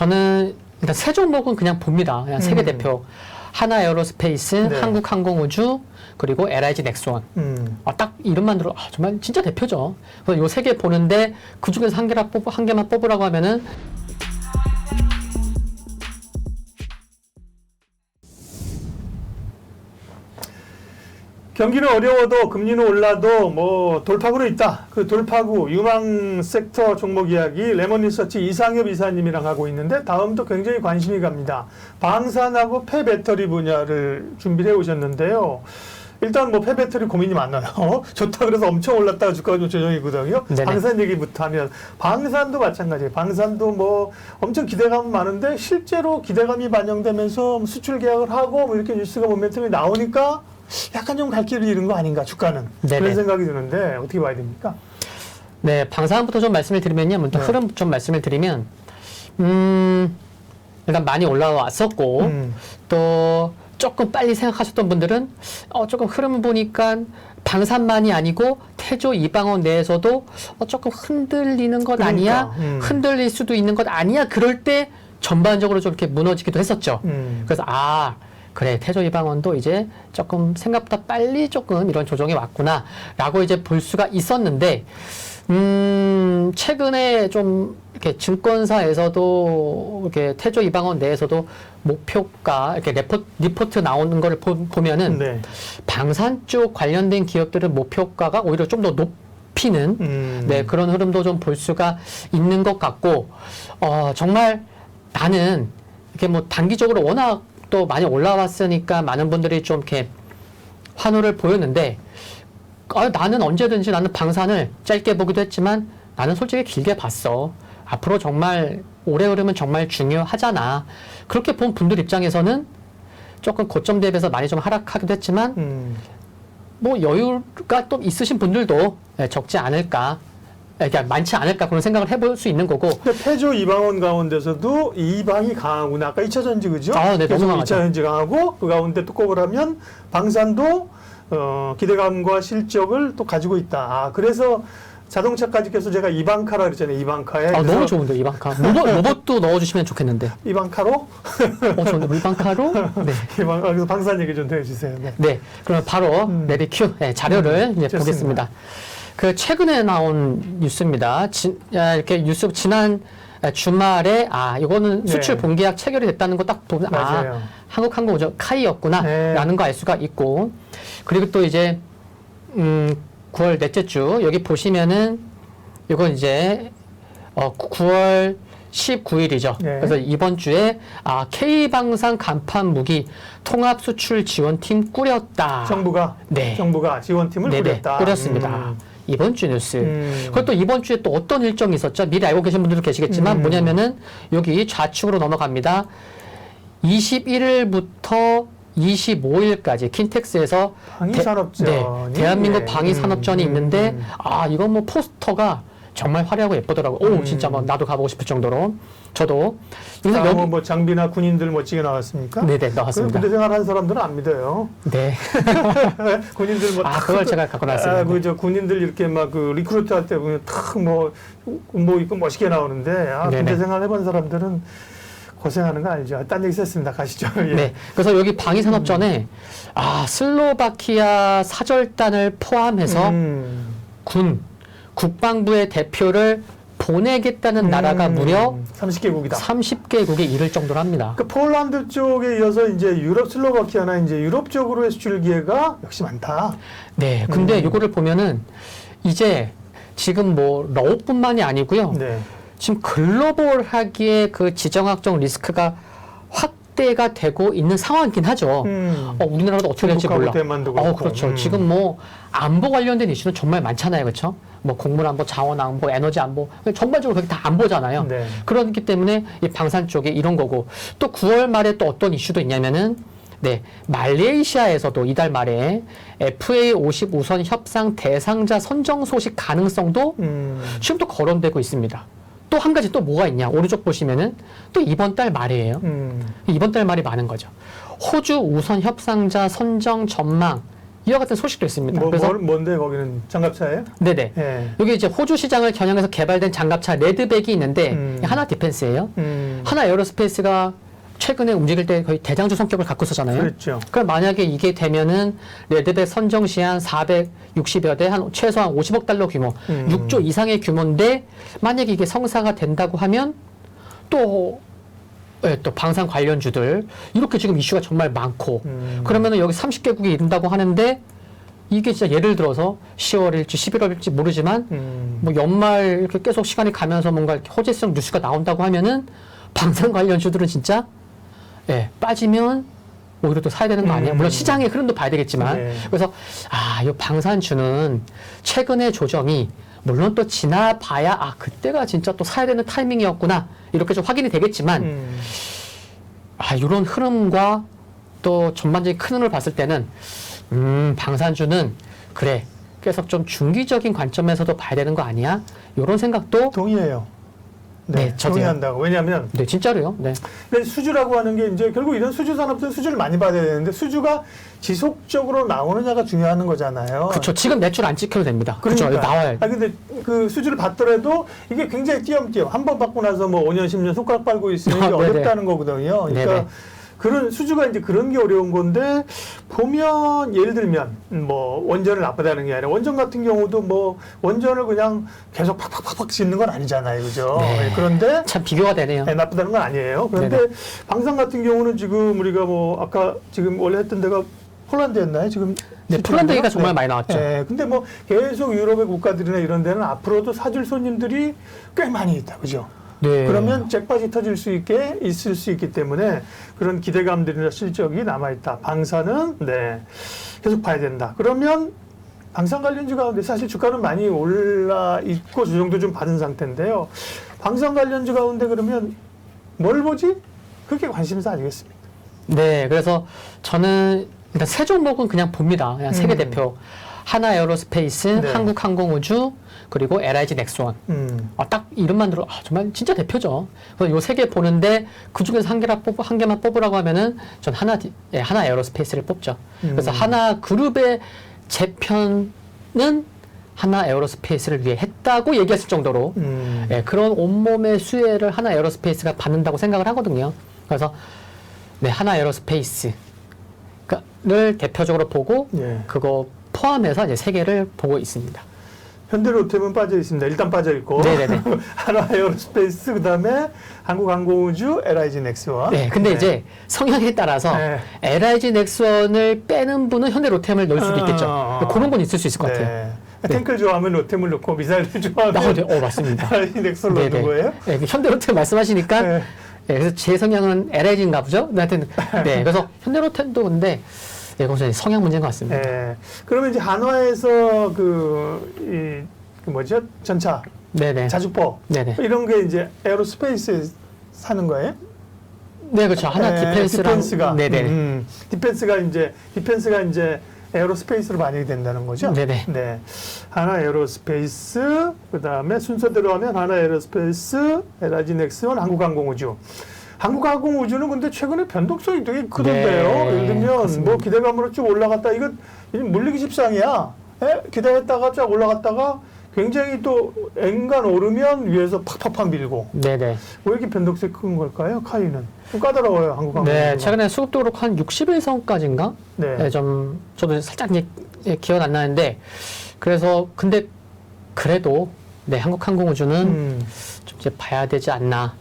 저는 일단 세 종목은 그냥 봅니다. 그냥 세계 대표. 하나에어로스페이스, 네. 한국항공우주, 그리고 LIG 넥스원. 딱 이름만 들어 정말 진짜 대표죠. 그래서 요 세 개 보는데 그 중에서 한 개만 뽑으라고 하면은 경기는 어려워도 금리는 올라도 뭐 돌파구로 있다. 그 돌파구 유망 섹터 종목 이야기 레몬리서치 이상엽 이사님이랑 하고 있는데 다음도 굉장히 관심이 갑니다. 방산하고 폐배터리 분야를 준비를 해 오셨는데요. 일단 뭐 폐배터리 고민이 많아요. 좋다 그래서 엄청 올랐다가 주가가 좀 조정이거든요. 네네. 방산 얘기부터 하면 방산도 마찬가지예요. 방산도 뭐 엄청 기대감은 많은데 실제로 기대감이 반영되면서 수출 계약을 하고 뭐 이렇게 뉴스가 모멘텀이 나오니까 약간 좀 갈 길을 잃은 거 아닌가 주가는 네네. 그런 생각이 드는데 어떻게 봐야 됩니까? 네, 방산부터 좀 말씀을 드리면요. 먼저 네. 흐름 좀 말씀을 드리면 일단 많이 올라왔었고 또 조금 빨리 생각하셨던 분들은 조금 흐름 보니까 방산만이 아니고 태조 이방원 내에서도 조금 흔들리는 것 아니야? 흔들릴 수도 있는 것 아니야? 그럴 때 전반적으로 좀 이렇게 무너지기도 했었죠. 그래서 그래, 태조 이방원도 이제 조금 생각보다 빨리 조금 이런 조정이 왔구나 라고 이제 볼 수가 있었는데 최근에 좀 이렇게 증권사에서도 이렇게 태조 이방원 내에서도 목표가 이렇게 리포트 나오는 거를 보면은 네. 방산 쪽 관련된 기업들은 목표가가 오히려 좀 더 높이는 네, 그런 흐름도 좀 볼 수가 있는 것 같고 정말 나는 이렇게 뭐 단기적으로 워낙 또 많이 올라왔으니까 많은 분들이 좀 이렇게 환호를 보였는데 나는 언제든지 나는 방산을 짧게 보기도 했지만 나는 솔직히 길게 봤어. 앞으로 정말 오래 흐르면 정말 중요하잖아. 그렇게 본 분들 입장에서는 조금 고점 대비해서 많이 좀 하락하기도 했지만 뭐 여유가 또 있으신 분들도 적지 않을까. 그러니까 많지 않을까 그런 생각을 해볼 수 있는 거고. 태조 이방원 가운데서도 이방이 강하구나. 아까 2차전지 그죠? 네, 너무 강하죠. 2차전지 강하고 그 가운데 또 꼽을 하면 방산도 기대감과 실적을 또 가지고 있다. 그래서 자동차까지 껴서 제가 이방카라 그랬잖아요. 이방카에. 너무 좋은데 이방카. 로봇도 넣어주시면 좋겠는데. 이방카로? 좋은데 이방카로? 네. 그래서 방산 얘기 좀 해주세요. 네. 네. 그럼 바로 레비큐 자료를 이제 좋습니다. 보겠습니다. 그 최근에 나온 뉴스입니다. 이렇게 뉴스 지난 주말에 이거는 수출 네. 본계약 체결이 됐다는 거 딱 보면 맞아요. 한국항공우주 카이였구나라는 거 알 수가 있고 그리고 또 이제 9월 넷째 주 여기 보시면은 이건 이제 9월 19일이죠. 네. 그래서 이번 주에 K방산 간판 무기 통합 수출 지원팀 꾸렸다. 정부가 지원팀을 네네, 꾸렸다. 꾸렸습니다. 이번 주 뉴스. 그것도 이번 주에 또 어떤 일정이 있었죠? 미리 알고 계신 분들도 계시겠지만 뭐냐면은 여기 좌측으로 넘어갑니다. 21일부터 25일까지 킨텍스에서 방위산업전 대한민국 방위산업전이 있는데 이건 뭐 포스터가 정말 화려하고 예쁘더라고요. 진짜 뭐 나도 가보고 싶을 정도로. 저도. 그래서 여기 뭐 장비나 군인들 멋지게 나왔습니까? 네네, 나왔습니다. 군대 생활한 사람들은 안 믿어요. 네. 군인들 뭐 그걸 제가 갖고 나왔습니다. 그 군인들 이렇게 막 그 리크루트 할 때 보면 탁뭐 입고 멋있게 나오는데 군대 생활 해본 사람들은 고생하는 거 알죠. 딴 얘기 했습니다. 가시죠. 예. 네. 그래서 여기 방위산업전에 슬로바키아 사절단을 포함해서 국방부의 대표를 보내겠다는 나라가 무려 30개국이다. 30개국에 이를 정도로 합니다. 그 폴란드 쪽에 이어서 이제 유럽 슬로바키아나 이제 유럽 쪽으로의 수출 기회가 역시 많다. 네. 근데 이거를 보면은 이제 지금 뭐 러우뿐만이 아니고요. 네. 지금 글로벌하기에 그 지정학적 리스크가 확대가 되고 있는 상황이긴 하죠. 우리나라도 어떻게 될지 몰라. 대만도 그렇고. 그렇죠. 지금 뭐 안보 관련된 이슈는 정말 많잖아요. 그렇죠? 뭐 곡물 안보, 자원 안보, 에너지 안보 전반적으로 그게 다 안보잖아요. 네. 그렇기 때문에 이 방산 쪽에 이런 거고 또 9월 말에 또 어떤 이슈도 있냐면은 말레이시아에서도 이달 말에 FA50 우선 협상 대상자 선정 소식 가능성도 지금 또 거론되고 있습니다. 또 한 가지 또 뭐가 있냐. 오른쪽 보시면은 또 이번 달 말이에요. 이번 달 말이 많은 거죠. 호주 우선 협상자 선정 전망 이와 같은 소식도 있습니다. 그래서 뭔데 거기는 장갑차예요? 네네. 예. 여기 이제 호주 시장을 겨냥해서 개발된 장갑차 레드백이 있는데 하나 디펜스예요. 하나 에어로스페이스가 최근에 움직일 때 거의 대장주 성격을 갖고 있었잖아요. 그렇죠. 그럼 만약에 이게 되면은 레드백 선정 시한 460여 대, 한 최소한 50억 달러 규모, 6조 이상의 규모인데 만약에 이게 성사가 된다고 하면 또 예, 또 방산 관련주들 이렇게 지금 이슈가 정말 많고 그러면은 여기 30개국이 이른다고 하는데 이게 진짜 예를 들어서 10월일지 11월일지 모르지만 뭐 연말 이렇게 계속 시간이 가면서 뭔가 이렇게 호재성 뉴스가 나온다고 하면은 방산 관련주들은 진짜 예, 빠지면 오히려 또 사야 되는 거 아니야? 물론 시장의 흐름도 봐야 되겠지만 네. 그래서 이 방산주는 최근의 조정이 물론 또 지나봐야 그때가 진짜 또 사야 되는 타이밍이었구나 이렇게 좀 확인이 되겠지만 이런 흐름과 또 전반적인 큰 흐름을 봤을 때는 방산주는 그래 계속 좀 중기적인 관점에서도 봐야 되는 거 아니야? 이런 생각도 동의해요. 네, 저도요. 동의한다고. 왜냐하면 네, 진짜로요. 네. 근데 수주라고 하는 게 이제 결국 이런 수주 산업들은 수주를 많이 받아야 되는데 수주가 지속적으로 나오느냐가 중요한 거잖아요. 그렇죠. 지금 매출 안 찍혀도 됩니다. 그렇죠. 그러니까. 나와요. 근데 그 수주를 받더라도 이게 굉장히 띄엄띄엄 한 번 받고 나서 뭐 5년, 10년 손가락 빨고 있으면 이게 네네. 어렵다는 거거든요. 그러니까 네네. 그런 수주가 이제 그런 게 어려운 건데 보면 예를 들면 뭐 원전을 나쁘다는 게 아니라 원전 같은 경우도 뭐 원전을 그냥 계속 팍팍팍팍 짓는 건 아니잖아요. 그죠? 네. 그런데 참 비교가 되네요. 나쁘다는 건 아니에요. 그런데 네네. 방산 같은 경우는 지금 우리가 뭐 아까 지금 원래 했던 데가 폴란드였나요? 지금 네, 폴란드 얘기가 정말 많이 나왔죠. 네, 근데 뭐 계속 유럽의 국가들이나 이런 데는 앞으로도 사줄 손님들이 꽤 많이 있다, 그죠? 네. 그러면 잭팟이 터질 수 있게 있을 수 있기 때문에 그런 기대감들이나 실적이 남아 있다. 방산은 계속 봐야 된다. 그러면 방산 관련주 가운데 사실 주가는 많이 올라 있고 조정도 좀 받은 상태인데요. 방산 관련주 가운데 그러면 뭘 보지? 그게 관심사 아니겠습니까? 네, 그래서 저는 일단 세 종목은 그냥 봅니다. 그냥 세계 대표. 하나 에어로스페이스, 네. 한국항공우주, 그리고 LIG 넥스원. 딱 이름만 들어 정말 진짜 대표죠. 그래서 요 세 개 보는데 그 중에서 한 개만 뽑으라고 하면은 전 하나 에어로스페이스를 뽑죠. 그래서 하나 그룹의 재편은 하나 에어로스페이스를 위해 했다고 얘기했을 정도로 그런 온몸의 수혜를 하나 에어로스페이스가 받는다고 생각을 하거든요. 그래서 하나 에어로스페이스를 대표적으로 보고 그거 포함해서 이제 세 개를 보고 있습니다. 현대로템은 빠져 있습니다. 일단 빠져 있고. 네네네. 하나 에어로스페이스 그다음에 한국항공우주, LIG 넥스원. 네, 근데 이제 성향에 따라서 LIG 넥스원을 빼는 분은 현대로템을 넣을 수도 있겠죠. 그런 건 있을 수 있을 것 같아요. 탱크를 좋아하면 로템을 넣고 미사일을 좋아하면 맞습니다. LIG 넥스원 넣는 거예요? 네, 현대로템 말씀하시니까 네. 그래서 제 성향은 LIG인가 보죠. 하여튼 그래서 현대로템도 근데 거기서 성향 문제인 것 같습니다. 그러면 이제 한화에서 뭐죠? 전차, 네네. 자주포 이런 게 이제 에어로스페이스에 사는 거예요? 네, 그렇죠. 하나 디펜스가. 네네. 디펜스가 이제 에어로스페이스로 반영이 된다는 거죠? 네네. 네. 하나 에어로스페이스, 그 다음에 순서대로 하면 하나 에어로스페이스, LIG 넥스원, 한국항공우주. 한국항공우주는 근데 최근에 변동성이 되게 크던데요. 예를 들면 그렇습니다. 뭐 기대감으로 쭉 올라갔다. 이거 물리기 십상이야. 기대했다가 쫙 올라갔다가 굉장히 또 엔간 오르면 위에서 팍팍팍 밀고. 네네. 왜 이렇게 변동성이 큰 걸까요? 카이는. 좀 까다로워요, 한국항공우주가. 네, 최근에 수급도 그렇고 한 60일선까지인가? 네. 좀 저도 살짝 기억 안 나는데 그래서 근데 그래도 한국항공우주는 좀 이제 봐야 되지 않나.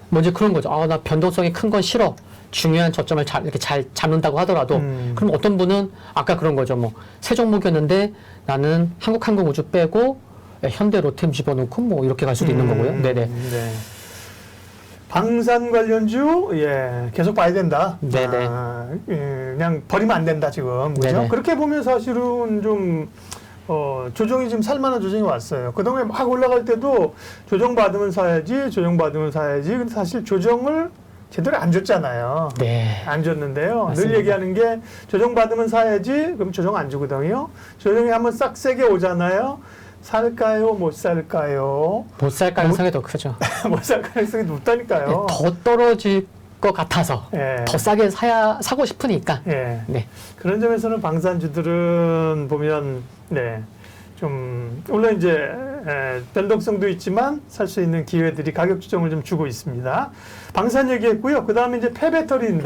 뭐 이제 그런 거죠. 나 변동성이 큰 건 싫어. 중요한 저점을 이렇게 잘 잡는다고 하더라도 그럼 어떤 분은 아까 그런 거죠. 뭐 세 종목이었는데 나는 한국항공우주 빼고 현대로템 집어넣고 뭐 이렇게 갈 수도 있는 거고요. 네네. 네. 방산 관련주 계속 봐야 된다. 네네. 그냥 버리면 안 된다 지금. 그죠? 네네. 그렇게 보면 사실은 좀 조정이 지금 살만한 조정이 왔어요. 그동안에 막 올라갈 때도 조정받으면 사야지. 근데 사실 조정을 제대로 안 줬잖아요. 네. 안 줬는데요. 맞습니다. 늘 얘기하는 게 조정받으면 사야지. 그럼 조정 안 주거든요. 조정이 한번 싹 세게 오잖아요. 살까요? 못 살까요? 못 살 가능성이 더 크죠. 못 살 가능성이 높다니까요. 더 떨어질 것 같아서 더 싸게 사고 싶으니까. 네. 그런 점에서는 방산주들은 보면 좀 물론 이제 변동성도 있지만 살 수 있는 기회들이 가격 조정을 좀 주고 있습니다. 방산 얘기했고요. 그 다음에 이제 폐배터리인데